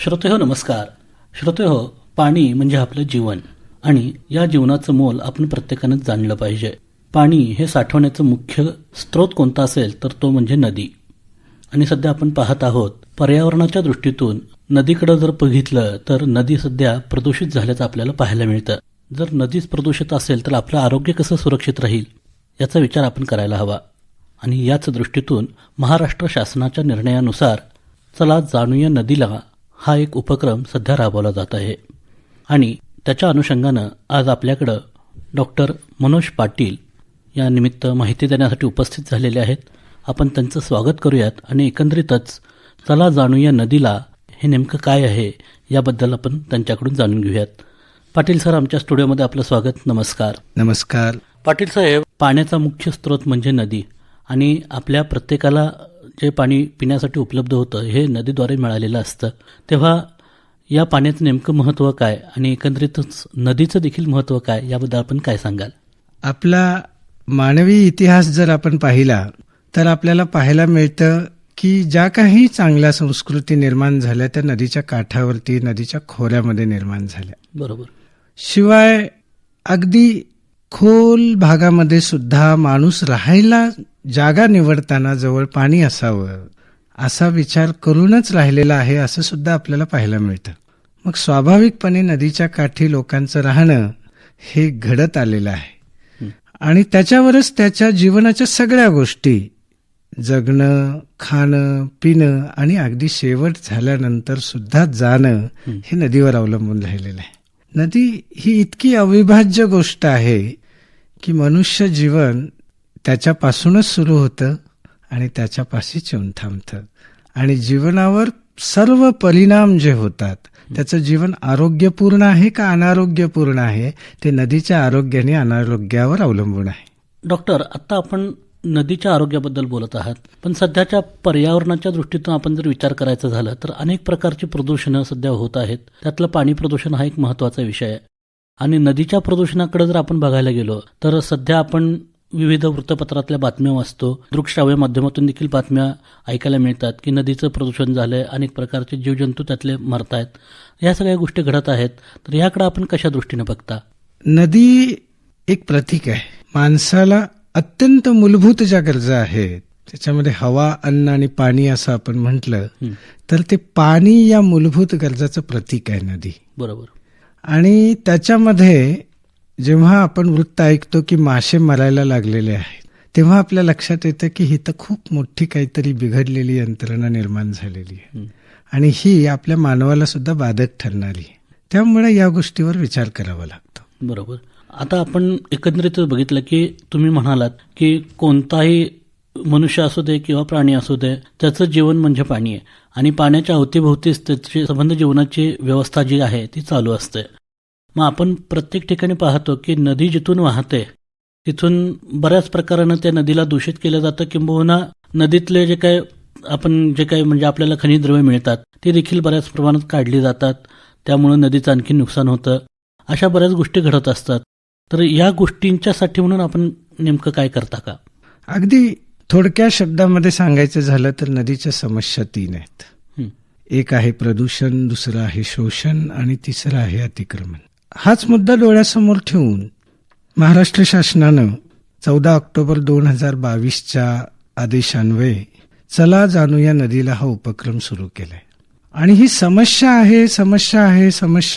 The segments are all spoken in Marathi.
श्रोतेहो नमस्कार. श्रोतेहो, पाणी म्हणजे आपलं जीवन आणि या जीवनाचं मोल आपण प्रत्येकानंच जाणलं पाहिजे. पाणी हे साठवण्याचं मुख्य स्रोत कोणता असेल तर तो म्हणजे नदी. आणि सध्या आपण पाहत आहोत पर्यावरणाच्या दृष्टीतून नदीकडे जर बघितलं तर नदी सध्या प्रदूषित झाल्याचं आपल्याला पाहायला मिळतं. जर नदीच प्रदूषित असेल तर आपलं आरोग्य कसं सुरक्षित राहील याचा विचार आपण करायला हवा. आणि याच दृष्टीतून महाराष्ट्र शासनाच्या निर्णयानुसार चला जाणूया नदीला हा एक उपक्रम सध्या राबवला जात आहे. आणि त्याच्या अनुषंगानं आज आपल्याकडं डॉक्टर मनोज पाटील या निमित्त माहिती देण्यासाठी उपस्थित झालेले आहेत. आपण त्यांचं स्वागत करूयात आणि एकंदरीतच चला जाणूया नदीला हे नेमकं काय आहे याबद्दल आपण त्यांच्याकडून जाणून घेऊयात. पाटील सर, आमच्या स्टुडिओमध्ये आपलं स्वागत. नमस्कार. नमस्कार. पाटील साहेब, पाण्याचा मुख्य स्रोत म्हणजे नदी आणि आपल्या प्रत्येकाला जे पाणी पिण्यासाठी उपलब्ध होतं हे नदीद्वारे मिळालेलं असतं. तेव्हा या पाण्याचं नेमकं महत्त्व काय आणि एकंदरीतच नदीचं देखील महत्त्व काय याबद्दल आपण काय सांगाल? आपला मानवी इतिहास जर आपण पाहिला तर आपल्याला पाहायला मिळतं की ज्या काही चांगल्या संस्कृती निर्माण झाल्या त्या नदीच्या काठावरती, नदीच्या खोऱ्यामध्ये निर्माण झाल्या. बरोबर. शिवाय अगदी खोल भागामध्ये सुद्धा माणूस राहायला जागा निवडताना जवळ पाणी असावं असा विचार करूनच राहिलेला आहे असं सुद्धा आपल्याला पाहायला मिळतं. मग स्वाभाविकपणे नदीच्या काठी लोकांचं राहणं हे घडत आलेलं आहे आणि त्याच्यावरच त्याच्या जीवनाच्या सगळ्या गोष्टी, जगणं, खाणं, पिणं आणि अगदी शेवट झाल्यानंतर सुद्धा जाणं हे नदीवर अवलंबून राहिलेलं आहे. नदी ही इतकी अविभाज्य गोष्ट आहे की मनुष्य जीवन त्याच्यापासूनच सुरू होतं आणि त्याच्यापाशीच येऊन थांबतं. आणि जीवनावर सर्व परिणाम जे होतात त्याचं जीवन आरोग्यपूर्ण आहे का अनारोग्यपूर्ण आहे ते नदीच्या आरोग्याने अनारोग्यावर अवलंबून आहे. डॉक्टर, आता आपण नदीच्या आरोग्याबद्दल बोलत आहात, पण सध्याच्या पर्यावरणाच्या दृष्टीतून आपण जर विचार करायचा झाला तर अनेक प्रकारची प्रदूषणं सध्या होत आहेत. त्यातलं पाणी प्रदूषण हा एक महत्त्वाचा विषय आहे. आणि नदीच्या प्रदूषणाकडे जर आपण बघायला गेलो तर सध्या आपण विविध वृत्तपत्रातल्या बातम्या वाचतो, दृकश्राव्य माध्यमातून देखील बातम्या ऐकायला मिळतात की नदीचं प्रदूषण झालंय, अनेक प्रकारचे जीवजंतू त्यातले मरतायत. ह्या सगळ्या गोष्टी घडत आहेत. तर याकडे आपण कशा दृष्टीने बघता? नदी एक प्रतीक आहे. माणसाला अत्यंत मूलभूत ज्या गरजा आहेत त्याच्यामध्ये हवा, अन्न आणि पाणी असं आपण म्हटलं तर ते पाणी या मूलभूत गरजाचं प्रतीक आहे नदी. बरोबर. आणि त्याच्यामध्ये जेव्हा आपण वृत्त ऐकतो की मासे मरायला लागलेले आहेत तेव्हा आपल्या लक्षात येतं की ही तर खूप मोठी काहीतरी बिघडलेली यंत्रणा निर्माण झालेली आहे आणि ही आपल्या मानवाला सुद्धा बाधक ठरणारी आहे. त्यामुळे या गोष्टीवर विचार करावा लागतो. बरोबर. आता आपण एकंदरीत बघितलं की तुम्ही म्हणालात की कोणताही मनुष्य असू दे किंवा प्राणी असू दे त्याचं जीवन म्हणजे पाणी आहे आणि पाण्याच्या अवतीभोवतीच त्याची संबंध जीवनाची व्यवस्था जी आहे ती चालू असते. मग आपण प्रत्येक ठिकाणी पाहतो की नदी जिथून वाहते तिथून बऱ्याच प्रकारानं त्या नदीला दूषित केलं जातं, किंबहुना नदीतले जे काही म्हणजे आपल्याला खनिज द्रव्य मिळतात ते देखील बऱ्याच प्रमाणात काढली जातात. त्यामुळे नदीचं आणखी नुकसान होतं. अशा बऱ्याच गोष्टी घडत असतात. तर या गोष्टींच्यासाठी म्हणून आपण नेमकं काय करता का? अगदी थोडक्या शब्दामध्ये सांगायचं झालं तर नदीच्या समस्या 3 आहेत. एक आहे प्रदूषण, दुसरं आहे शोषण आणि तिसरं आहे अतिक्रमण. हाच मुद्दा डोळ्यासमोर ठेवून महाराष्ट्र शासनानं 14 ऑक्टोबर 2022च्या आदेशान्वये चला जाणूया नदीला हा उपक्रम सुरू केलाय. आणि ही समस्या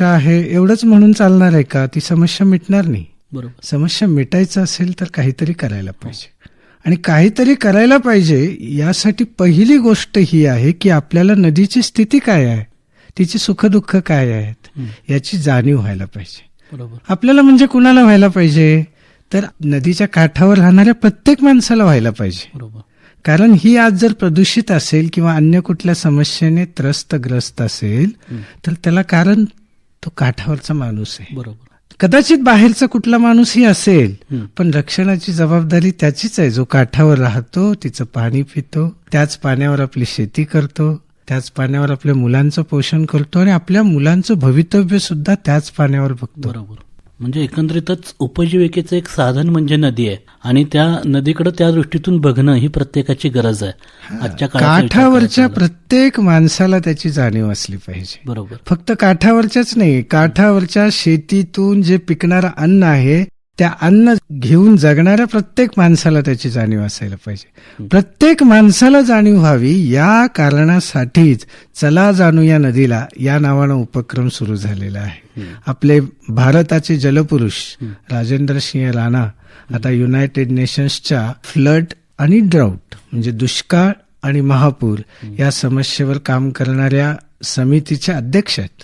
आहे एवढंच म्हणून चालणार आहे का? ती समस्या मिटणार नाही. बरोबर. समस्या मिटायचं असेल तर काहीतरी करायला पाहिजे. आणि काहीतरी करायला पाहिजे यासाठी पहिली गोष्ट ही आहे की आपल्याला नदीची स्थिती काय आहे, तिची सुखदुःख काय आहेत याची जाणीव व्हायला पाहिजे. बरोबर. आपल्याला म्हणजे कुणाला व्हायला पाहिजे तर नदीच्या काठावर राहणाऱ्या प्रत्येक माणसाला व्हायला पाहिजे. बरोबर. कारण ही आज जर प्रदूषित असेल किंवा अन्य कुठल्या समस्येने त्रस्तग्रस्त असेल तर त्याला कारण तो काठावरचा माणूस आहे. बरोबर. कदाचित बाहेरचा कुठला माणूसही असेल पण रक्षणाची जबाबदारी त्याचीच आहे. जो काठावर राहतो, तिचं पाणी पितो, त्याच पाण्यावर आपली शेती करतो, त्याच पाण्यावर आपल्या मुलांचं पोषण करतो आणि आपल्या मुलांचं भवितव्य सुद्धा त्याच पाण्यावर बघतो. बरोबर. म्हणजे एकंदरीतच उपजीविकेचं एक साधन म्हणजे नदी आहे आणि त्या नदीकडे त्या दृष्टीतून बघणं ही प्रत्येकाची गरज आहे. आजच्या काळात काठावरच्या प्रत्येक माणसाला त्याची जाणीव असली पाहिजे. बरोबर. फक्त काठावरच्याच नाही, काठावरच्या शेतीतून जे पिकणारं अन्न आहे त्या अन्न घेऊन जगणाऱ्या प्रत्येक माणसाला त्याची जाणीव असायला पाहिजे. प्रत्येक माणसाला जाणीव व्हावी या कारणासाठीच चला जाणूया नदीला या नावानं उपक्रम सुरू झालेला आहे. आपले भारताचे जलपुरुष राजेंद्र सिंह राणा आता युनायटेड नेशन्सच्या फ्लड आणि ड्राऊट म्हणजे दुष्काळ आणि महापूर या समस्येवर काम करणाऱ्या समितीचे अध्यक्ष आहेत.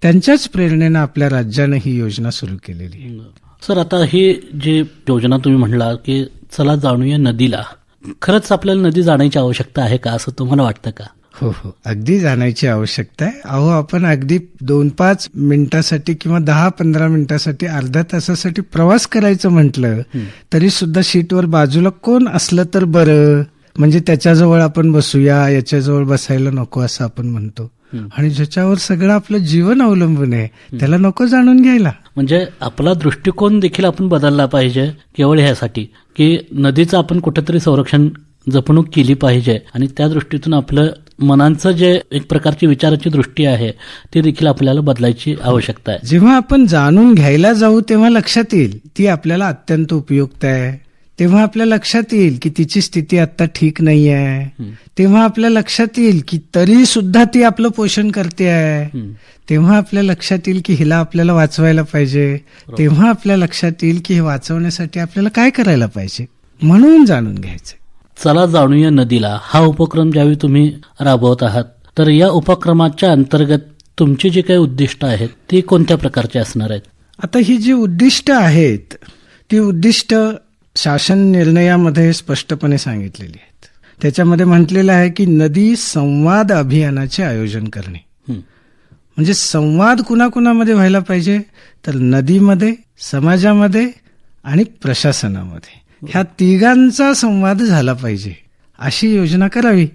त्यांच्याच प्रेरणेनं आपल्या राज्यानं ही योजना सुरू केलेली आहे. सर, आता ही जी योजना तुम्ही म्हणला की चला जाणूया नदीला, खरंच आपल्याला नदी जाण्याची आवश्यकता आहे का असं तुम्हाला वाटतं का? हो, अगदी जाण्याची आवश्यकता आहे. अहो, आपण अगदी 2-5 मिनिटासाठी किंवा 10-15 मिनिटासाठी अर्ध्या तासासाठी प्रवास करायचं म्हटलं तरी सुद्धा सीटवर बाजूला कोण असलं तर बरं, म्हणजे त्याच्याजवळ आपण बसूया, याच्याजवळ बसायला नको असं आपण म्हणतो. आणि ज्याच्यावर सगळं आपलं जीवन अवलंबून आहे त्याला नको जाणून घ्यायला. म्हणजे आपला दृष्टिकोन देखील आपण बदलला पाहिजे केवळ ह्यासाठी की नदीचं आपण कुठेतरी संरक्षण जपणूक केली पाहिजे आणि त्या दृष्टीतून आपलं मनांचं जे एक प्रकारची विचाराची दृष्टी आहे ती देखील आपल्याला बदलायची आवश्यकता आहे. जेव्हा आपण जाणून घ्यायला जाऊ तेव्हा लक्षात येईल ती आपल्याला अत्यंत उपयुक्त आहे. तेव्हा आपल्या लक्षात येईल की तिची स्थिती आता ठीक नाही आहे. तेव्हा आपल्या लक्षात येईल की तरी सुद्धा ती आपलं पोषण करते आहे. तेव्हा आपल्या लक्षात येईल की हिला आपल्याला वाचवायला पाहिजे. तेव्हा आपल्या लक्षात येईल की हे वाचवण्यासाठी आपल्याला काय करायला पाहिजे, म्हणून जाणून घ्यायचं. चला जाणूया नदीला हा उपक्रम ज्यावेळी तुम्ही राबवत आहात तर या उपक्रमाच्या अंतर्गत तुमची जी काही उद्दिष्ट आहेत ती कोणत्या प्रकारची असणार आहेत? आता ही जी उद्दिष्ट आहेत ती उद्दिष्ट शासन निर्णयामध्ये स्पष्टपणे सांगितलेली आहेत. त्याच्यामध्ये म्हटलेलं आहे की नदी संवाद अभियानाचे आयोजन करणे. म्हणजे संवाद कुणाकुणामध्ये व्हायला पाहिजे तर नदीमध्ये, समाजामध्ये आणि प्रशासनामध्ये, ह्या तिघांचा संवाद झाला पाहिजे अशी योजना करावी.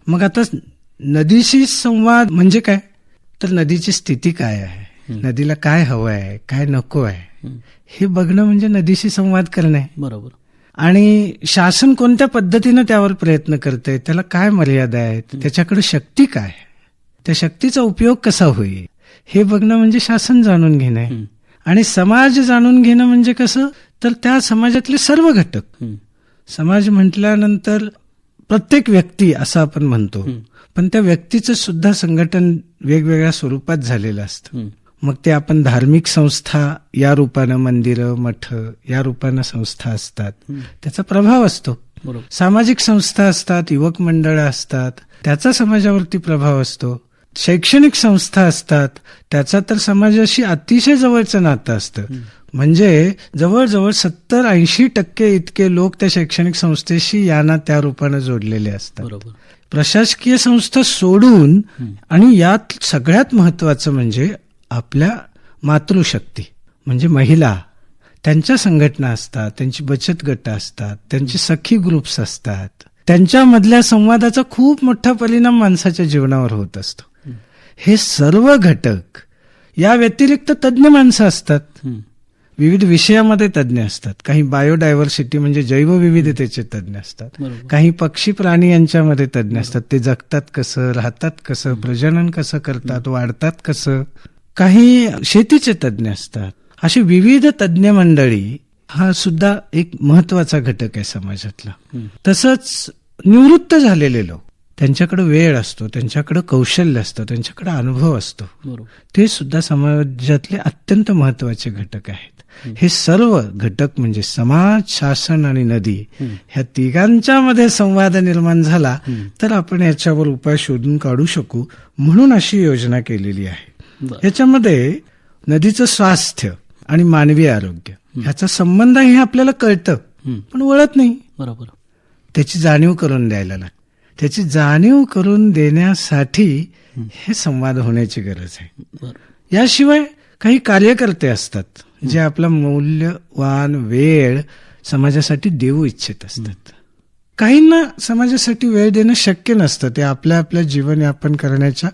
मग आता नदीशी संवाद म्हणजे काय तर नदीची स्थिती काय आहे, नदीला काय हवं आहे, काय नको आहे हे बघणं म्हणजे नदीशी संवाद करणे. बरोबर. आणि शासन कोणत्या पद्धतीनं त्यावर प्रयत्न करते, त्याला काय मर्यादा आहेत, त्याच्याकडे शक्ती काय, त्या शक्तीचा उपयोग कसा होईल हे बघणं म्हणजे शासन जाणून घेणे. आणि समाज जाणून घेणं म्हणजे कसं तर त्या समाजातले सर्व घटक. समाज म्हटल्यानंतर प्रत्येक व्यक्ती असं आपण म्हणतो, पण त्या व्यक्तीचं सुद्धा संघटन वेगवेगळ्या स्वरूपात झालेलं असतं. मग ते आपण धार्मिक संस्था या रूपानं, मंदिरं, मठ या रूपानं संस्था असतात, त्याचा प्रभाव असतो. सामाजिक संस्था असतात, युवक मंडळं असतात, त्याचा समाजावरती प्रभाव असतो. शैक्षणिक संस्था असतात, त्याचा तर समाजाशी अतिशय जवळचं नातं असतं. म्हणजे जवळजवळ 70-80% इतके लोक त्या शैक्षणिक संस्थेशी या ना त्या रूपानं जोडलेले असतात. प्रशासकीय संस्था सोडून आणि यात सगळ्यात महत्वाचं म्हणजे आपल्या मातृशक्ती म्हणजे महिला, त्यांच्या संघटना असतात, त्यांची बचत गट असतात, त्यांचे सखी ग्रुप्स असतात. त्यांच्यामधल्या संवादाचा खूप मोठा परिणाम माणसाच्या जीवनावर होत असतो. हे सर्व घटक, या व्यतिरिक्त तज्ज्ञ माणसं असतात, विविध विषयामध्ये तज्ज्ञ असतात. काही बायोडायव्हर्सिटी म्हणजे जैवविविधतेचे तज्ज्ञ असतात, काही पक्षी प्राणी यांच्यामध्ये तज्ज्ञ असतात, ते जगतात कसं, राहतात कसं, प्रजनन कसं करतात, वाढतात कसं. काही शेतीचे तज्ज्ञ असतात. अशी विविध तज्ज्ञ मंडळी हा सुद्धा एक महत्वाचा घटक आहे समाजातला. तसंच निवृत्त झालेले लोक, त्यांच्याकडे वेळ असतो, त्यांच्याकडे कौशल्य असतं, त्यांच्याकडे अनुभव असतो, ते सुद्धा समाजातले अत्यंत महत्वाचे घटक आहेत. हे सर्व घटक म्हणजे समाज, शासन आणि नदी, ह्या तिघांच्या मध्ये संवाद निर्माण झाला तर आपण याच्यावर उपाय शोधून काढू शकू, म्हणून अशी योजना केलेली आहे. याच्यामध्ये नदीचं स्वास्थ्य आणि मानवी आरोग्य ह्याचा संबंध हे आपल्याला कळतं पण वळत नाही. बरोबर. त्याची जाणीव करून द्यायला लागते. त्याची जाणीव करून देण्यासाठी हे संवाद होण्याची गरज आहे. याशिवाय काही कार्यकर्ते असतात जे आपला मौल्यवान वेळ समाजासाठी देऊ इच्छित असतात. काहींना समाजासाठी वेळ देणं शक्य नसतं, ते आपल्या आपल्या जीवन यापन करण्याच्या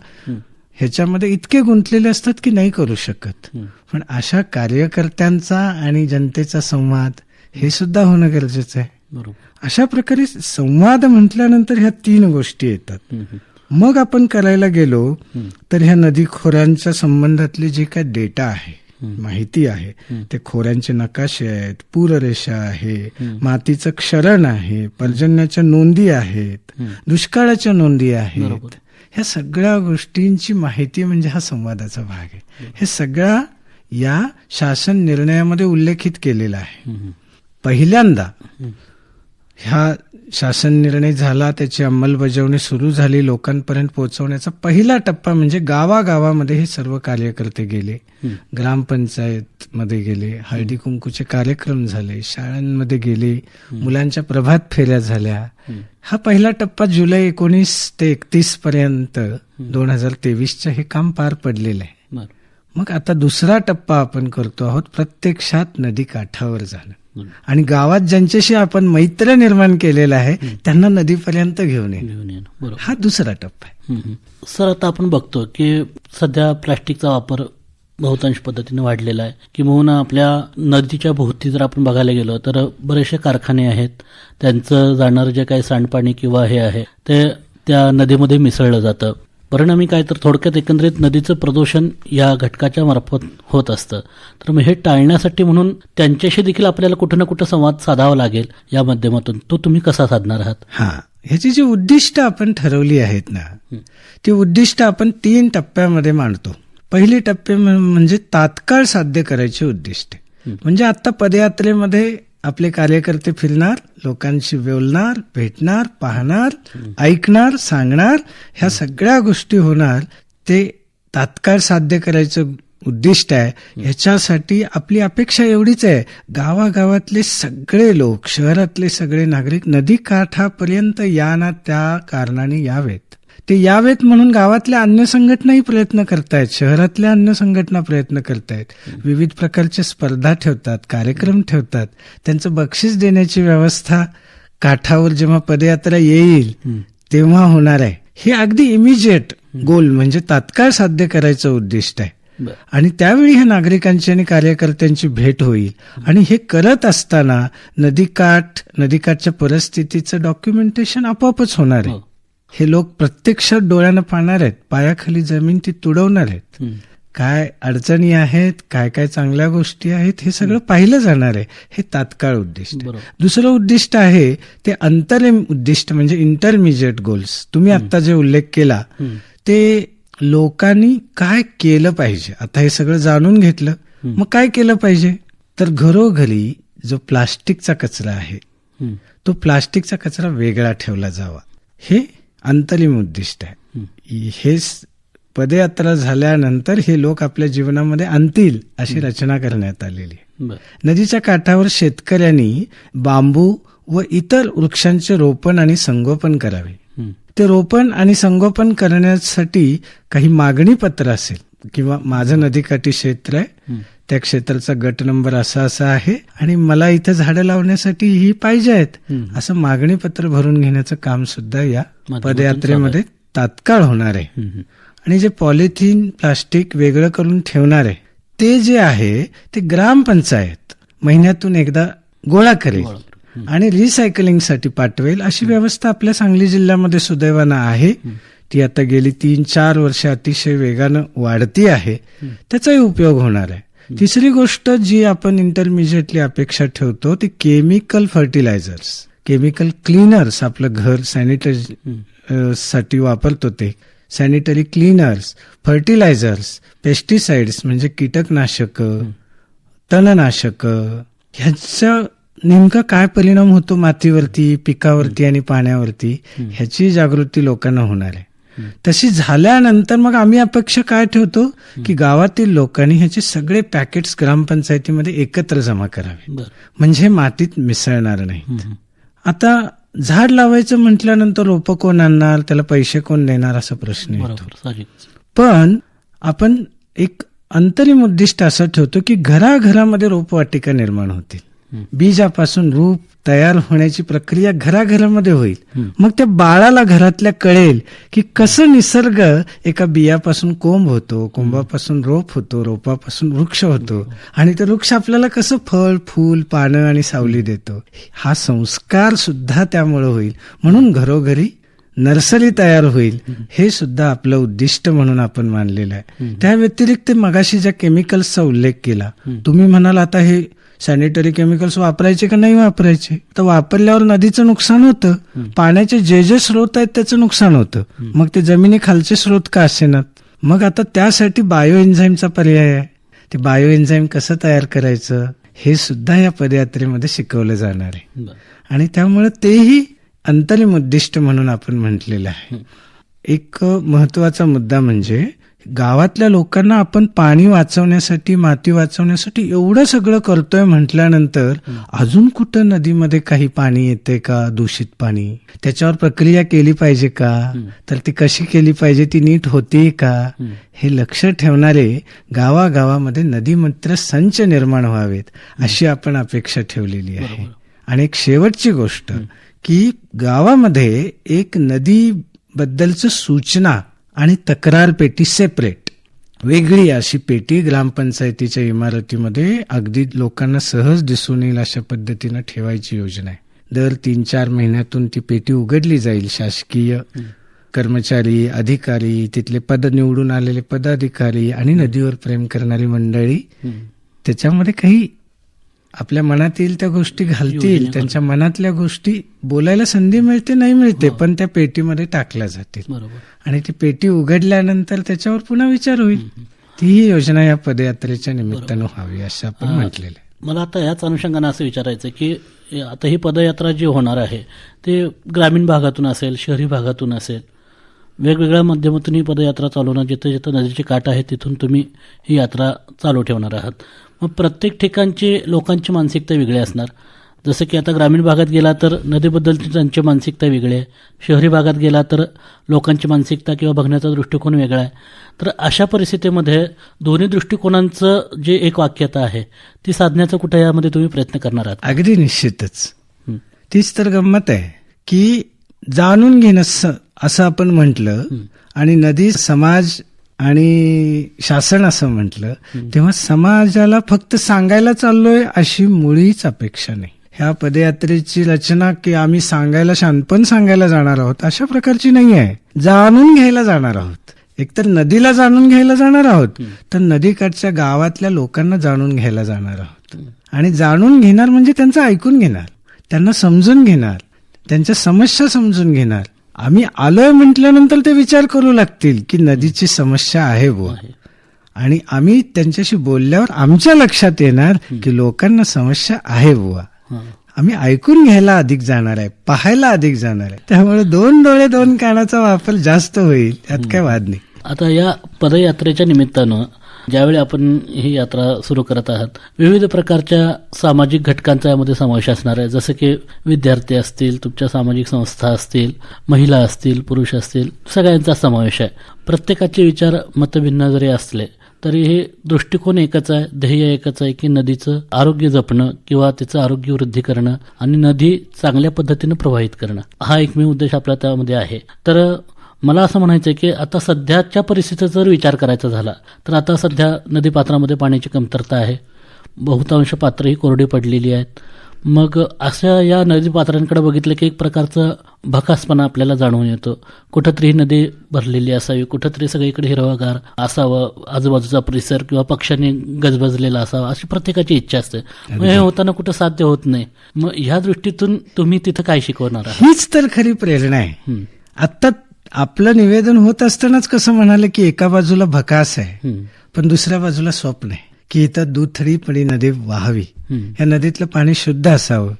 ह्याच्यामध्ये इतके गुंतलेले असतात की नाही करू शकत. पण अशा कार्यकर्त्यांचा आणि जनतेचा संवाद हे सुद्धा होणं गरजेचं आहे. बरोबर. अशा प्रकारे संवाद म्हटल्यानंतर ह्या 3 गोष्टी येतात. मग आपण करायला गेलो तर ह्या नदी खोऱ्यांच्या संबंधातले जे काय डेटा आहे, माहिती आहे, ते खोऱ्यांचे नकाशे आहेत, पूररेषा आहे, मातीचं क्षरण आहे, पर्जन्याच्या नोंदी आहेत, दुष्काळाच्या नोंदी आहेत. ह्या सगळ्या गोष्टींची माहिती म्हणजे हा संवादाचा भाग आहे. हे सगळा या शासन निर्णयामध्ये उल्लेखित केलेला आहे. पहिल्यांदा ह्या शासन निर्णय झाला, त्याची अंमलबजावणी सुरू झाली, लोकांपर्यंत पोहोचवण्याचा पहिला टप्पा म्हणजे गावागावामध्ये हे सर्व कार्यकर्ते गेले, ग्रामपंचायत मध्ये गेले, हळदी कुंकूचे कार्यक्रम झाले, शाळांमध्ये गेले, मुलांच्या प्रभात फेऱ्या झाल्या. हा पहिला टप्पा जुलै 19 ते 31 पर्यंत 2023च्या हे काम पार पडलेलं आहे. मग आता दुसरा टप्पा आपण करतो आहोत, प्रत्यक्षात नदी काठावर जाणं आणि गावात ज्यांच्याशी आपण मैत्र निर्माण केलेला आहे त्यांना नदीपर्यंत घेऊन येणं. हा दुसरा टप्पा आहे. सर, आता आपण बघतो की सध्या प्लास्टिकचा वापर बहुतांश पद्धतीने वाढलेला आहे. किंवा आपल्या नदीच्या भोवती जर आपण बघायला गेलो तर बरेचसे कारखाने आहेत, त्यांचं जाणारं जे काही सांडपाणी किंवा हे आहे ते त्या नदीमध्ये मिसळलं जातं. परिणामी काय तर थोडक्यात एकंदरीत नदीचं प्रदूषण या घटकाच्या मार्फत होत असतं. तर मग हे टाळण्यासाठी म्हणून त्यांच्याशी देखील आपल्याला कुठं ना कुठं संवाद साधावा लागेल या माध्यमातून. तो तुम्ही कसा साधणार आहात? ह्याची जी उद्दिष्ट आपण ठरवली आहेत ना, ती उद्दिष्ट आपण 3 टप्प्यामध्ये मांडतो. पहिली टप्पे म्हणजे तात्काळ साध्य करायची उद्दिष्ट. म्हणजे आता पदयात्रेमध्ये आपले कार्यकर्ते फिरणार, लोकांशी बोलणार, भेटणार, पाहणार, ऐकणार, सांगणार, ह्या सगळ्या गोष्टी होणार. ते तात्काळ साध्य करायचं उद्दिष्ट आहे. ह्याच्यासाठी आपली अपेक्षा एवढीच आहे, गावागावातले सगळे लोक, शहरातले सगळे नागरिक नदी काठापर्यंत या ना त्या कारणाने यावेत. ते यावेत म्हणून गावातल्या अन्य संघटनाही प्रयत्न करतायत, शहरातल्या अन्य संघटना प्रयत्न करतायत, विविध प्रकारच्या स्पर्धा ठेवतात, कार्यक्रम ठेवतात, त्यांचं बक्षीस देण्याची व्यवस्था काठावर जेव्हा पदयात्रा येईल तेव्हा होणार आहे. हे अगदी इमिजिएट गोल म्हणजे तात्काळ साध्य करायचं उद्दिष्ट आहे. आणि त्यावेळी ह्या नागरिकांची आणि कार्यकर्त्यांची भेट होईल. आणि हे करत असताना नदीकाठच्या परिस्थितीचं डॉक्युमेंटेशन आपोआपच होणार आहे. हे लोक प्रत्यक्षात डोळ्यानं पाहणार आहेत, पायाखाली जमीन ती तुडवणार आहेत, काय अडचणी आहेत, काय काय चांगल्या गोष्टी आहेत, हे सगळं पाहिलं जाणार आहे. हे तात्काळ उद्दिष्ट. दुसरं उद्दिष्ट आहे ते अंतरिम उद्दिष्ट म्हणजे इंटरमिजिएट गोल्स. तुम्ही आता जे उल्लेख केला ते लोकांनी काय केलं पाहिजे. आता हे सगळं जाणून घेतलं, मग काय केलं पाहिजे तर घरोघरी जो प्लास्टिकचा कचरा आहे तो प्लास्टिकचा कचरा वेगळा ठेवला जावा. हे अंतरिम उद्दिष्ट आहे. हे पदयात्रा झाल्यानंतर हे लोक आपल्या जीवनामध्ये आणतील अशी रचना करण्यात आलेली आहे. नदीच्या काठावर शेतकऱ्यांनी बांबू व इतर वृक्षांचे रोपण आणि संगोपन करावे. ते रोपण आणि संगोपन करण्यासाठी काही मागणी पत्र असेल किंवा माझं नदीकाठी क्षेत्र आहे, त्या क्षेत्राचा गट नंबर असा असा आहे आणि मला इथं झाडं लावण्यासाठी ही पाहिजे आहेत, असं मागणी पत्र भरून घेण्याचं काम सुद्धा या पदयात्रेमध्ये तात्काळ होणार आहे. आणि जे पॉलिथिन प्लास्टिक वेगळं करून ठेवणार आहे ते जे आहे ते ग्रामपंचायत महिन्यातून एकदा गोळा करेल आणि रिसायकलिंगसाठी पाठवेल. अशी व्यवस्था आपल्या सांगली जिल्ह्यामध्ये सुदैवानं आहे. ती आता गेली 3-4 वर्ष अतिशय वेगानं वाढती आहे. त्याचाही उपयोग होणार आहे. तिसरी गोष्ट जी आपण इंटरमिजिएटली अपेक्षा ठेवतो ती केमिकल फर्टिलायझर्स, केमिकल क्लीनर्स. आपलं घर सॅनिटरी साठी वापरतो ते सॅनिटरी क्लीनर्स, फर्टिलायझर्स, पेस्टिसाइड्स म्हणजे कीटकनाशक, तणनाशक, ह्याचा नेमका काय परिणाम होतो मातीवरती, पिकावरती आणि पाण्यावरती ह्याची जागृती लोकांना होणार आहे. तशी झाल्यानंतर मग आम्ही अपेक्षा काय ठेवतो की गावातील लोकांनी ह्याचे सगळे पॅकेट्स ग्रामपंचायतीमध्ये एकत्र जमा करावे म्हणजे मातीत मिसळणार नाही. आता झाड लावायचं म्हटल्यानंतर रोपं कोण आणणार, त्याला पैसे कोण देणार असा प्रश्न येतो. पण आपण एक अंतरिम उद्दिष्ट असं ठेवतो की घराघरामध्ये रोपवाटिका निर्माण होतील. बीजापासून रूप तयार होण्याची प्रक्रिया घराघरामध्ये होईल. मग त्या बाळाला घरातल्या कळेल की कसं निसर्ग एका बियापासून कोंब होतो, कोंबापासून रोप होतो, रोपापासून वृक्ष होतो आणि ते वृक्ष आपल्याला कसं फळ, फूल, पानं आणि सावली देतो. हा संस्कार सुद्धा त्यामुळे होईल. म्हणून घरोघरी नर्सरी तयार होईल, हे सुद्धा आपलं उद्दिष्ट म्हणून आपण मानलेलं आहे. त्या व्यतिरिक्त मगाशी ज्या केमिकल्सचा उल्लेख केला, तुम्ही म्हणाल आता हे सॅनिटरी केमिकल्स वापरायचे का नाही वापरायचे, तर वापरल्यावर नदीचं नुकसान होतं, पाण्याचे जे जे स्रोत आहेत त्याचं नुकसान होतं, मग ते जमिनीखालचे स्रोत का असेनात. मग आता त्यासाठी बायो एन्झाईमचा पर्याय आहे. ते बायो एन्झाईम कसं तयार करायचं हे सुद्धा या पदयात्रेमध्ये शिकवलं जाणार आहे. आणि त्यामुळे तेही अंतरिम उद्दिष्ट म्हणून आपण म्हटलेलं आहे. एक महत्वाचा मुद्दा म्हणजे गावातल्या लोकांना आपण पाणी वाचवण्यासाठी, माती वाचवण्यासाठी एवढं सगळं करतोय म्हटल्यानंतर अजून कुठं नदीमध्ये काही पाणी येते का, दूषित पाणी, त्याच्यावर प्रक्रिया केली पाहिजे का, तर ती कशी केली पाहिजे, ती नीट होती का, हे लक्ष ठेवणारे गावागावामध्ये नदीमित्र संच निर्माण व्हावेत अशी आपण अपेक्षा ठेवलेली आहे. आणि एक शेवटची गोष्ट की गावामध्ये एक नदीबद्दलचं सूचना आणि तक्रार पेटी सेपरेट, वेगळी अशी पेटी ग्रामपंचायतीच्या इमारतीमध्ये अगदी लोकांना सहज दिसून येईल अशा पद्धतीनं ठेवायची योजना आहे. दर 3-4 महिन्यातून ती पेटी उघडली जाईल. शासकीय कर्मचारी, अधिकारी, तिथले पद निवडून आलेले पदाधिकारी आणि नदीवर प्रेम करणारी मंडळी त्याच्यामध्ये काही आपल्या मनात येईल त्या गोष्टी घालतील, त्यांच्या मनातल्या गोष्टी बोलायला संधी मिळते नाही मिळते, पण त्या पेटीमध्ये टाकल्या जातील आणि ती पेटी उघडल्यानंतर त्याच्यावर पुन्हा विचार होईल. तीही योजना या पदयात्रेच्या निमित्तानं व्हावी असं आपण म्हटलेलं आहे. मला आता याच अनुषंगाने असं विचारायचं की आता ही पदयात्रा जी होणार आहे ते ग्रामीण भागातून असेल, शहरी भागातून असेल, वेगवेगळ्या माध्यमातून ही पदयात्रा चालवणार, जिथे जिथे नदीची काठ आहे तिथून तुम्ही ही यात्रा चालू ठेवणार आहात. मग प्रत्येक ठिकाणची लोकांची मानसिकता वेगळी असणार. जसं की आता ग्रामीण भागात गेला तर नदीबद्दलची त्यांची मानसिकता वेगळी आहे, शहरी भागात गेला तर लोकांची मानसिकता किंवा बघण्याचा दृष्टिकोन वेगळा आहे. तर अशा परिस्थितीमध्ये दोन्ही दृष्टिकोनांचं जे एक वाक्यता आहे ती साधण्याचा कुठे यामध्ये तुम्ही प्रयत्न करणार आहात? अगदी निश्चितच. तीच तर गंमत आहे की जाणून घेणं असं आपण म्हटलं आणि नदी समाज आणि शासन असं म्हटलं, तेव्हा समाजाला फक्त सांगायला चाललोय अशी मुळीच अपेक्षा नाही. ह्या पदयात्रेची रचना की आम्ही सांगायला, शानपण सांगायला जाणार आहोत अशा प्रकारची नाही आहे. जाणून घ्यायला जाणार आहोत. एकतर नदीला जाणून घ्यायला जाणार आहोत, तर नदीकाठच्या गावातल्या लोकांना जाणून घ्यायला जाणार आहोत. आणि जाणून घेणार म्हणजे त्यांचं ऐकून घेणार, त्यांना समजून घेणार, त्यांच्या समस्या समजून घेणार. आम्ही आलोय म्हटल्यानंतर ते विचार करू लागतील की नदीची समस्या आहे बुवा, आणि आम्ही त्यांच्याशी बोलल्यावर आमच्या लक्षात येणार की लोकांना समस्या आहे बुवा. आम्ही ऐकून घ्यायला अधिक जाणार आहे, पाहायला अधिक जाणार आहे. त्यामुळे 2 डोळे 2 कानाचा वापर जास्त होईल, त्यात काय वाद नाही. आता या पदयात्रेच्या निमित्तानं ज्यावेळी आपण ही यात्रा सुरू करत आहात, विविध प्रकारच्या सामाजिक घटकांचा यामध्ये समावेश असणार आहे. जसं की विद्यार्थी असतील, तुमच्या सामाजिक संस्था असतील, महिला असतील, पुरुष असतील, सगळ्यांचा समावेश आहे. प्रत्येकाचे विचार मतभिन्न जरी असले तरी हे दृष्टिकोन एकच आहे, ध्येय एकच आहे की नदीचं आरोग्य जपणं किंवा तिचं आरोग्य वृद्धी करणं आणि नदी चांगल्या पद्धतीनं प्रवाहित करणं, हा एकमेव उद्देश आपला त्यामध्ये आहे. तर मला असं म्हणायचं की आता सध्याच्या परिस्थितीचा जर विचार करायचा झाला तर आता सध्या नदीपात्रामध्ये पाण्याची कमतरता आहे, बहुतांश पात्र ही कोरडी पडलेली आहेत. मग अशा या नदीपात्रांकडे बघितलं की एक प्रकारचा भकासपणा आपल्याला जाणवून येतो. कुठंतरी ही नदी भरलेली असावी, कुठंतरी सगळीकडे हिरवागार असावं, आजूबाजूचा परिसर किंवा पक्ष्यांनी गजबजलेला असावा अशी प्रत्येकाची इच्छा असते. मग हे होताना कुठं साध्य होत नाही. मग ह्या दृष्टीतून तुम्ही तिथं काय शिकवणार आहात? हीच तर खरी प्रेरणा आहे. आता आपलं निवेदन होत असतानाच कसं म्हणाले की एका बाजूला भकास आहे पण दुसऱ्या बाजूला स्वप्न आहे की इथं दुथडीपणी नदी वाहावी, या नदीतलं पाणी शुद्ध असावं,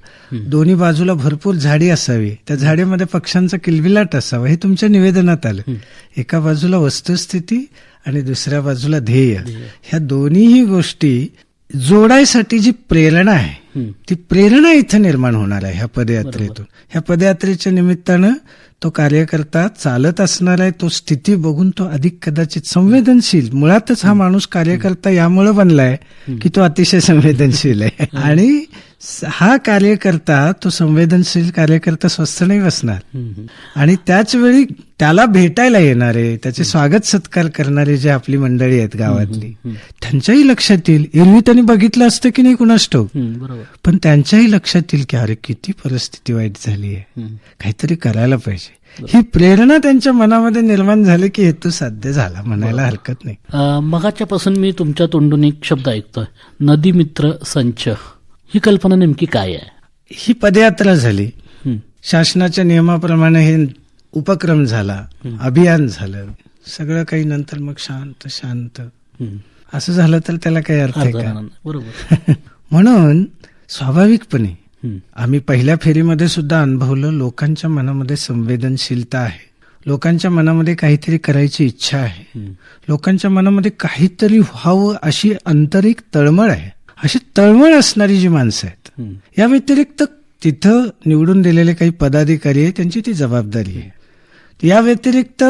दोन्ही बाजूला भरपूर झाडी असावी, त्या झाडीमध्ये पक्ष्यांचा किलबिलाट असावा, हे तुमच्या निवेदनात आलं. एका बाजूला वस्तुस्थिती आणि दुसऱ्या बाजूला ध्येय, ह्या दोन्हीही गोष्टी जोडायसाठी जी प्रेरणा आहे ती प्रेरणा इथं निर्माण होणार आहे ह्या पदयात्रेतून. ह्या पदयात्रेच्या निमित्तानं तो कार्यकर्ता चालत असणार आहे, तो स्थिती बघून तो अधिक कदाचित संवेदनशील, मुळातच हा माणूस कार्यकर्ता यामुळे बनलाय की तो अतिशय संवेदनशील आहे आणि हा कार्यकर्ता, तो संवेदनशील कार्यकर्ता स्वस्थ नाही बसणार. हम्म. आणि त्याच वेळी त्याला भेटायला येणारे, त्याचे स्वागत सत्कार करणारे जे आपली मंडळी आहेत गावातली, त्यांच्याही लक्षात येईल. एरवी त्यांनी बघितलं असतं की नाही कुणास ठाऊक, बरोबर. पण त्यांच्याही लक्षात येईल की अरे किती परिस्थिती वाईट झाली आहे, काहीतरी करायला पाहिजे. ही प्रेरणा त्यांच्या मनामध्ये निर्माण झाली की हेतू साध्य झाला म्हणायला हरकत नाही. मगाच्यापासून मी तुमच्या तोंडून एक शब्द ऐकतोय, नदी मित्र संच. ही कल्पना नेमकी काय आहे? ही पदयात्रा झाली, शासनाच्या नियमाप्रमाणे हे उपक्रम झाला, अभियान झालं, सगळं काही. नंतर मग शांत शांत असं झालं तर त्याला काही अर्थ आहे का? बरोबर. म्हणून स्वाभाविकपणे आम्ही पहिल्या फेरीमध्ये सुद्धा अनुभवलं, लोकांच्या मनामध्ये संवेदनशीलता आहे, लोकांच्या मनामध्ये काहीतरी करायची इच्छा आहे, लोकांच्या मनामध्ये काहीतरी व्हावं अशी आंतरिक तळमळ आहे. अशी तळमळ असणारी जी माणसं आहेत, या व्यतिरिक्त तिथं निवडून दिलेले काही पदाधिकारी आहेत, त्यांची ती जबाबदारी आहे. या व्यतिरिक्त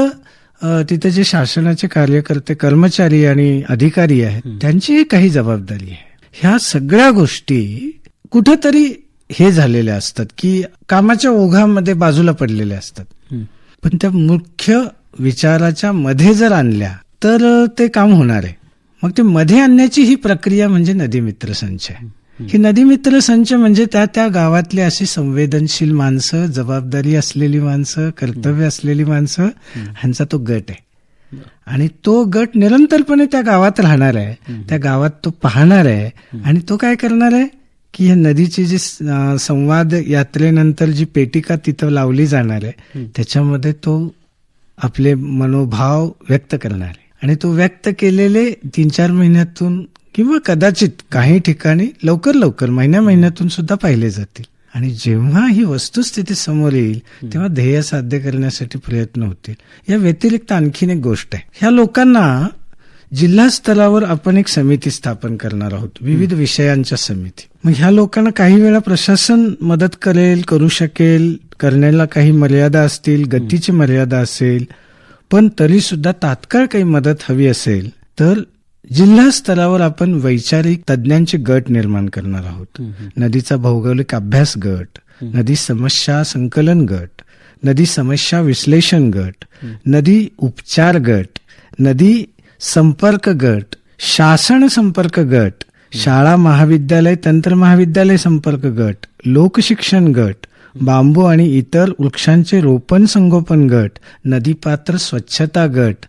तिथं जे शासनाचे कार्यकर्ते, कर्मचारी आणि अधिकारी आहेत, त्यांचीही काही जबाबदारी आहे. ह्या सगळ्या गोष्टी कुठेतरी हे झालेल्या असतात की कामाच्या ओघामध्ये बाजूला पडलेल्या असतात. पण त्या मुख्य विचाराच्या मध्ये जर आणल्या तर ते काम होणार आहे. मग ते मध्ये आणण्याची ही प्रक्रिया म्हणजे नदी मित्र संच आहे. ही नदी मित्र संच म्हणजे त्या गावातली अशी संवेदनशील माणसं, जबाबदारी असलेली माणसं, कर्तव्य असलेली माणसं, ह्यांचा तो गट आहे. आणि तो गट निरंतरपणे त्या गावात राहणार आहे, त्या गावात तो पाहणार आहे. आणि तो काय करणार आहे की या नदीची जी संवाद यात्रेनंतर जी पेटिका तिथं लावली जाणार आहे, त्याच्यामध्ये तो आपले मनोभाव व्यक्त करणार आहे. आणि तो व्यक्त केलेले 3-4 महिन्यातून किंवा कदाचित काही ठिकाणी लवकर महिन्यातून सुद्धा पाहिले जातील. आणि जेव्हा ही वस्तुस्थिती समोर येईल तेव्हा ध्येय साध्य करण्यासाठी प्रयत्न होतील. या व्यतिरिक्त आणखीन एक गोष्ट आहे, ह्या लोकांना जिल्हा स्तरावर आपण एक समिती स्थापन करणार आहोत, विविध विषयांच्या समिती. मग ह्या लोकांना काही वेळा प्रशासन मदत करू शकेल, करण्याला काही मर्यादा असतील, गतीची मर्यादा असेल, पण तरी सुद्धा तात्काळ काही मदत हवी असेल तर जिल्हा स्तरावर आपण वैचारिक तज्ञांचे गट निर्माण करणार आहोत. नदीचा भौगोलिक अभ्यास गट, नदी समस्या संकलन गट, नदी समस्या विश्लेषण गट, नदी उपचार गट, नदी संपर्क गट, शासन संपर्क गट, शाळा महाविद्यालय तंत्र महाविद्यालय संपर्क गट, लोकशिक्षण गट, बांबू आणि इतर वृक्षांचे रोपण संगोपन गट, नदीपात्र स्वच्छता गट,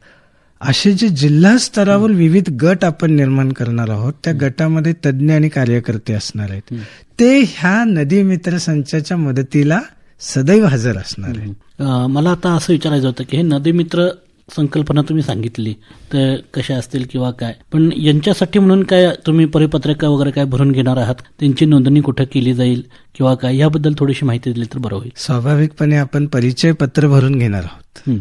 असे जे जिल्हा स्तरावर विविध गट आपण निर्माण करणार आहोत. त्या गटामध्ये तज्ज्ञ आणि कार्यकर्ते असणार आहेत. ते ह्या नदी मित्र संचाच्या मदतीला सदैव हजर असणार आहेत. मला आता असं विचारायचं होतं की हे नदी मित्र संकल्पना तुम्ही सांगितली तर कशा असतील किंवा काय, पण यांच्यासाठी म्हणून काय तुम्ही परिपत्रक वगैरे काय भरून घेणार आहात, त्यांची नोंदणी कुठे केली जाईल किंवा काय, याबद्दल थोडीशी माहिती दिली तर बरं होईल. स्वाभाविकपणे आपण परिचय पत्र भरून घेणार आहोत.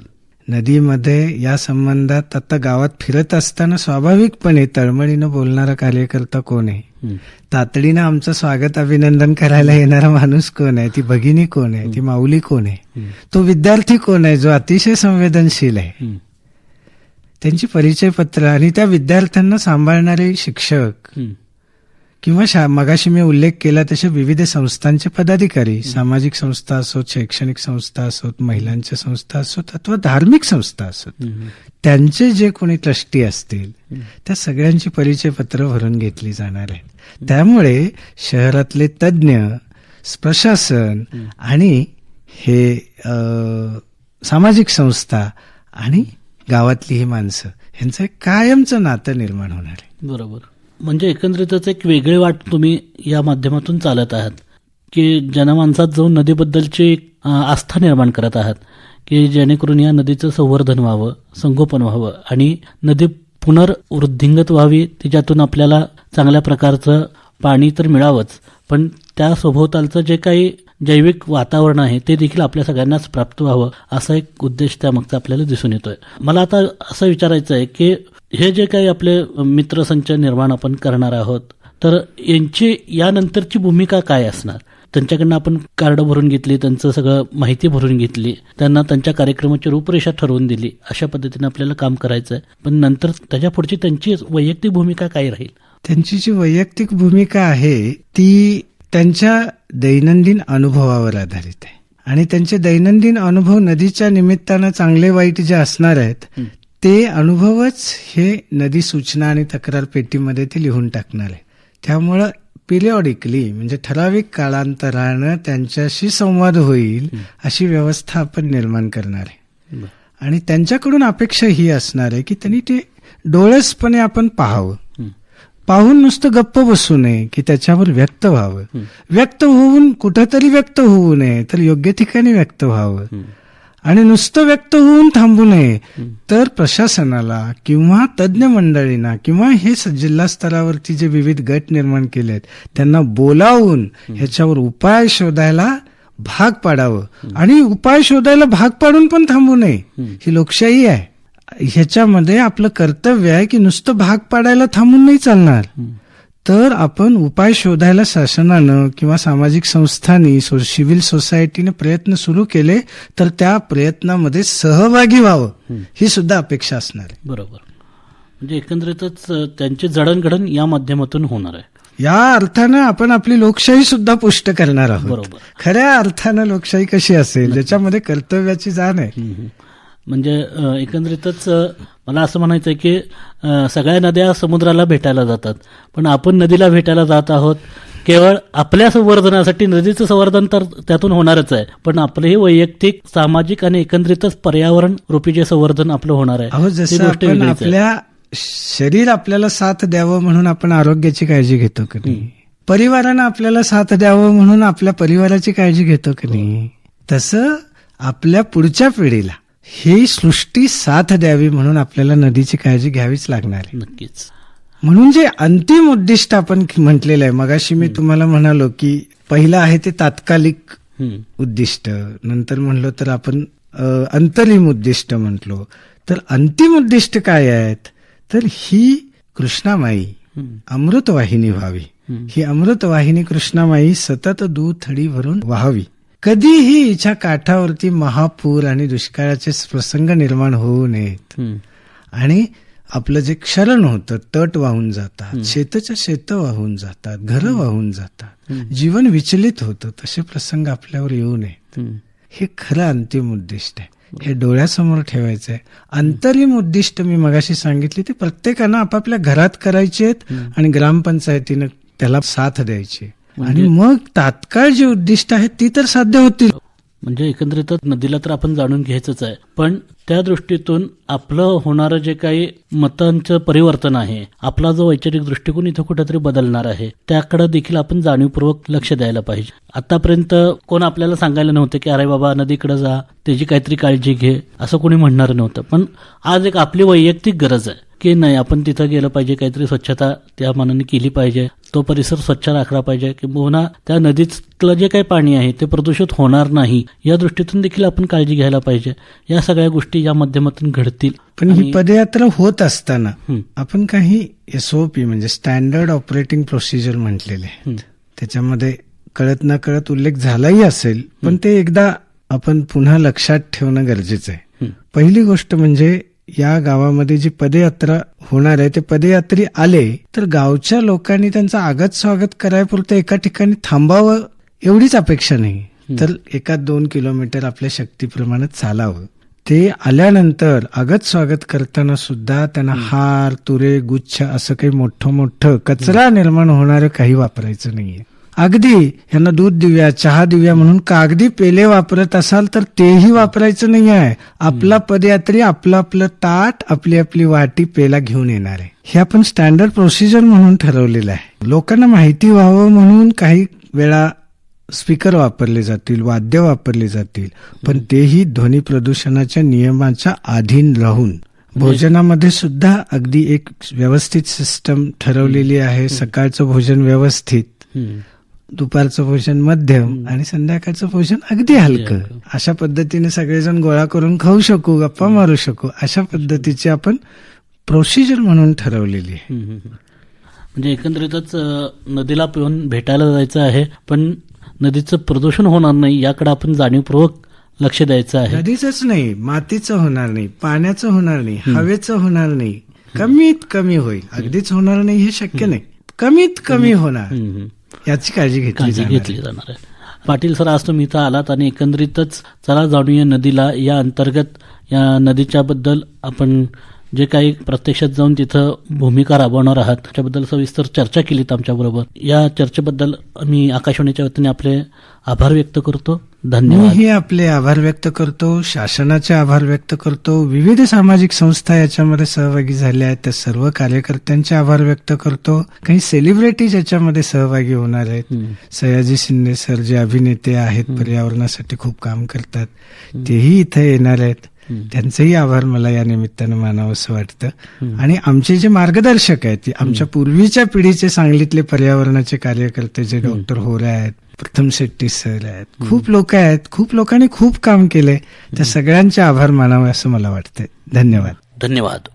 नदीमध्ये या संबंधात आता गावात फिरत असताना स्वाभाविकपणे तळमळीनं बोलणारा कार्यकर्ता कोण आहे, तातडीनं आमचं स्वागत अभिनंदन करायला येणारा माणूस कोण आहे, ती भगिनी कोण आहे, ती माऊली कोण आहे, तो विद्यार्थी कोण आहे जो अतिशय संवेदनशील आहे, त्यांची परिचय पत्र आणि त्या विद्यार्थ्यांना सांभाळणारे शिक्षक किंवा मगाशी मी उल्लेख केला तसे विविध संस्थांचे पदाधिकारी, सामाजिक संस्था असोत, शैक्षणिक संस्था असोत, महिलांच्या संस्था असोत अथवा धार्मिक संस्था असोत, त्यांचे जे कोणी ट्रस्टी असतील त्या सगळ्यांची परिचय पत्र भरून घेतली जाणार आहेत. त्यामुळे शहरातले तज्ज्ञ, प्रशासन आणि हे सामाजिक संस्था आणि गावातली ही माणसं यांचं एक कायमचं नातं निर्माण होणार आहे. बरोबर. म्हणजे एकंदरीतच एक वेगळी वाट तुम्ही या माध्यमातून चालत आहात की जनमानसात जाऊन नदीबद्दलची आस्था निर्माण करत आहात की जेणेकरून या नदीचं संवर्धन व्हावं, संगोपन व्हावं आणि नदी पुनर्वृद्धिंगत व्हावी, तिच्यातून आपल्याला चांगल्या प्रकारचं पाणी तर मिळावंच, पण त्या सभोवतालचं जे काही जैविक वातावरण आहे ते देखील आपल्या सगळ्यांनाच प्राप्त व्हावं, असा एक उद्देश त्यामागचा आपल्याला दिसून येतोय. मला आता असं विचारायचं आहे की हे जे काही आपले मित्रसंच निर्माण आपण करणार आहोत तर यांची यानंतरची भूमिका काय असणार? त्यांच्याकडनं आपण कार्ड भरून घेतली, त्यांचं सगळं माहिती भरून घेतली, त्यांना त्यांच्या कार्यक्रमाची रूपरेषा ठरवून दिली, अशा पद्धतीने आपल्याला काम करायचं आहे. पण नंतर त्याच्या पुढची त्यांची वैयक्तिक भूमिका काय राहील? त्यांची जी वैयक्तिक भूमिका आहे ती त्यांच्या दैनंदिन अनुभवावर आधारित आहे. आणि त्यांचे दैनंदिन अनुभव नदीच्या निमित्तानं चांगले वाईट जे असणार आहेत ते अनुभवच हे नदी सूचना आणि तक्रार पेटीमध्ये ते लिहून टाकणार आहे. त्यामुळं पिरियॉडिकली म्हणजे ठराविक कालांतरानं त्यांच्याशी संवाद होईल अशी व्यवस्था आपण निर्माण करणार आहे. आणि त्यांच्याकडून अपेक्षा ही असणार आहे की त्यांनी ते डोळसपणे आपण पाहावं, पाहून नुसतं गप्प बसू नये, की त्याच्यावर व्यक्त व्हावं. व्यक्त होऊन कुठंतरी व्यक्त होऊ नये, तर योग्य ठिकाणी व्यक्त व्हावं. आणि नुसतं व्यक्त होऊन थांबू नये, तर प्रशासनाला किंवा तज्ज्ञ मंडळींना किंवा हे जिल्हा स्तरावरती जे विविध गट निर्माण केलेत त्यांना बोलावून ह्याच्यावर उपाय शोधायला भाग पाडावं. आणि उपाय शोधायला भाग पाडून पण थांबू नये, ही लोकशाही आहे. ह्याच्यामध्ये आपलं कर्तव्य आहे की नुसतं भाग पाडायला थांबून नाही चालणार, तर आपण उपाय शोधायला शासनानं किंवा सामाजिक संस्थांनी सिव्हिल सोसायटीने प्रयत्न सुरू केले तर त्या प्रयत्नामध्ये सहभागी व्हावं, ही सुद्धा अपेक्षा असणार आहे. बरोबर. म्हणजे एकंदरीतच त्यांची जडणघडण या माध्यमातून होणार आहे. या अर्थानं आपण आपली लोकशाही सुद्धा पुष्ट करणार आहोत. बरोबर. खऱ्या अर्थानं लोकशाही कशी असेल ज्याच्यामध्ये कर्तव्याची जाण आहे. म्हणजे एकंदरीतच मला असं म्हणायचं आहे की सगळ्या नद्या समुद्राला भेटायला जातात, पण आपण नदीला भेटायला जात आहोत केवळ आपल्या संवर्धनासाठी. नदीचं संवर्धन तर त्यातून होणारच आहे, पण आपलंही वैयक्तिक, सामाजिक आणि एकंदरीतच पर्यावरण रूपी जे संवर्धन आपलं होणार आहे. जसं आपण आपल्या शरीर आपल्याला साथ द्यावं म्हणून आपण आरोग्याची काळजी घेतो की नाही, परिवारानं आपल्याला साथ द्यावं म्हणून आपल्या परिवाराची काळजी घेतो की नाही, तसं आपल्या पुढच्या पिढीला ही सृष्टी साथ द्यावी म्हणून आपल्याला नदीची काळजी घ्यावीच लागणार आहे. नक्कीच. म्हणून जे अंतिम उद्दिष्ट आपण म्हटलेलं आहे, मगाशी मी तुम्हाला म्हणालो की पहिलं आहे ते तात्कालिक उद्दिष्ट, नंतर म्हणलो तर आपण अंतरिम उद्दिष्ट म्हटलो, तर अंतिम उद्दिष्ट काय आहेत, तर ही कृष्णामाई अमृतवाहिनी व्हावी. ही अमृतवाहिनी कृष्णामाई सतत दूध थडी भरून वाहावी. कधीही हिच्या काठावरती महापूर आणि दुष्काळाचे प्रसंग निर्माण होऊ नयेत. आणि आपलं जे क्षरण होतं, तट वाहून जातात, शेतच्या शेत वाहून जातात, घरं वाहून जातात, जीवन विचलित होतं, तसे प्रसंग आपल्यावर येऊ नयेत. हे खरं अंतिम उद्दिष्ट आहे, हे डोळ्यासमोर ठेवायचं आहे. अंतरिम उद्दिष्ट मी मगाशी सांगितली ते प्रत्येकानं आपापल्या घरात करायचे आहेत आणि ग्रामपंचायतीनं त्याला साथ द्यायची. आणि मग तात्काळ जी उद्दिष्ट आहेत ती तर साध्य होतील. म्हणजे एकंदरीतच नदीला तर आपण जाणून घ्यायचंच आहे, पण त्या दृष्टीतून आपलं होणारं जे काही मतांचं परिवर्तन आहे, आपला जो वैचारिक दृष्टिकोन इथं कुठेतरी बदलणार आहे, त्याकडे देखील आपण जाणीवपूर्वक लक्ष द्यायला पाहिजे. आतापर्यंत कोण आपल्याला सांगायला नव्हतं की अरे बाबा नदीकडे जा, त्याची काहीतरी काळजी घे, असं कोणी म्हणणार नव्हतं. पण आज एक आपली वैयक्तिक गरज आहे की नाही, आपण तिथं गेलं पाहिजे, काहीतरी स्वच्छता त्या मानाने केली पाहिजे, तो परिसर स्वच्छ राखला पाहिजे, किंवा त्या नदीतलं जे काही पाणी आहे ते प्रदूषित होणार नाही या दृष्टीतून देखील आपण काळजी घ्यायला पाहिजे. या सगळ्या गोष्टी या माध्यमातून घडतील. पण ही पदयात्रा होत असताना आपण काही SOP म्हणजे स्टँडर्ड ऑपरेटिंग प्रोसिजर म्हटलेले आहेत, त्याच्यामध्ये कळत न कळत उल्लेख झालाही असेल, पण ते एकदा आपण पुन्हा लक्षात ठेवणं गरजेचं आहे. पहिली गोष्ट म्हणजे या गावामध्ये जी पदयात्रा होणार आहे ते पदयात्री आले तर गावच्या लोकांनी त्यांचं आगत स्वागत करायपुरतं एका ठिकाणी थांबावं एवढीच अपेक्षा नाही, तर 1-2 किलोमीटर आपल्या शक्तीप्रमाणे चालावं. ते आल्यानंतर आगत स्वागत करताना सुद्धा त्यांना हार, तुरे, गुच्छ असं काही मोठं कचरा निर्माण होणारं काही वापरायचं नाहीये. अगदी यांना दूध देऊया, चहा देऊया म्हणून कागदी पेले वापरत असाल तर तेही वापरायचं नाही आहे. आपला पदयात्री आपलं ताट, आपली वाटी, पेला घेऊन येणार आहे. हे आपण स्टँडर्ड प्रोसिजर म्हणून ठरवलेलं आहे. लोकांना माहिती व्हावं म्हणून काही वेळा स्पीकर वापरले जातील, वाद्य वापरली जातील, पण तेही ध्वनी प्रदूषणाच्या नियमाच्या अधीन राहून. भोजनामध्ये सुद्धा अगदी एक व्यवस्थित सिस्टम ठरवलेली आहे. सकाळचं भोजन व्यवस्थित, दुपारचं भोजन मध्यम आणि संध्याकाळचं भोजन अगदी हलकं. अशा पद्धतीने सगळेजण गोळा करून खाऊ शकू, गप्पा मारू शकू, अशा पद्धतीची आपण प्रोसिजर म्हणून ठरवलेली आहे. म्हणजे एकंदरीतच नदीला पिऊन भेटायला जायचं आहे, पण नदीचं प्रदूषण होणार नाही याकडे आपण जाणीवपूर्वक लक्ष द्यायचं आहे. नदीचंच नाही, मातीचं होणार नाही, पाण्याचं होणार नाही, हवेचं होणार नाही, कमीत कमी होईल. अगदीच होणार नाही हे शक्य नाही, कमीत कमी होणार. याची काळजी घेतली जाणार आहे. पाटील सर, आज तुम्ही इथं आलात आणि एकंदरीतच चला जाणूया नदीला या अंतर्गत या नदीच्या बद्दल आपण जे काही प्रत्यक्षात जाऊन तिथं भूमिका राबवणार आहात त्याच्याबद्दल सविस्तर चर्चा केलीत आमच्याबरोबर. या चर्चेबद्दल मी आकाशवाणीच्या वतीने आपले आभार व्यक्त करतो. धन्यवाद. मीही आपले आभार व्यक्त करतो, शासनाचे आभार व्यक्त करतो, विविध सामाजिक संस्था याच्यामध्ये सहभागी झाल्या आहेत त्या सर्व कार्यकर्त्यांचे आभार व्यक्त करतो. काही सेलिब्रिटीज याच्यामध्ये सहभागी होणार आहेत. सयाजी शिंदे सर जे अभिनेते आहेत, पर्यावरणासाठी खूप काम करतात, तेही इथे येणार आहेत. त्यांचेही आभार मला या निमित्तानं मानावं असं वाटतं. आणि आमचे जे मार्गदर्शक आहेत, आमच्या पूर्वीच्या पिढीचे सांगलीतले पर्यावरणाचे कार्यकर्ते जे डॉक्टर होरे आहेत, प्रथम शेट्टी सर आहेत, खूप लोक आहेत, खूप लोकांनी खूप काम केलंय, त्या सगळ्यांचे आभार मानावे असं मला वाटतंय. धन्यवाद. धन्यवाद.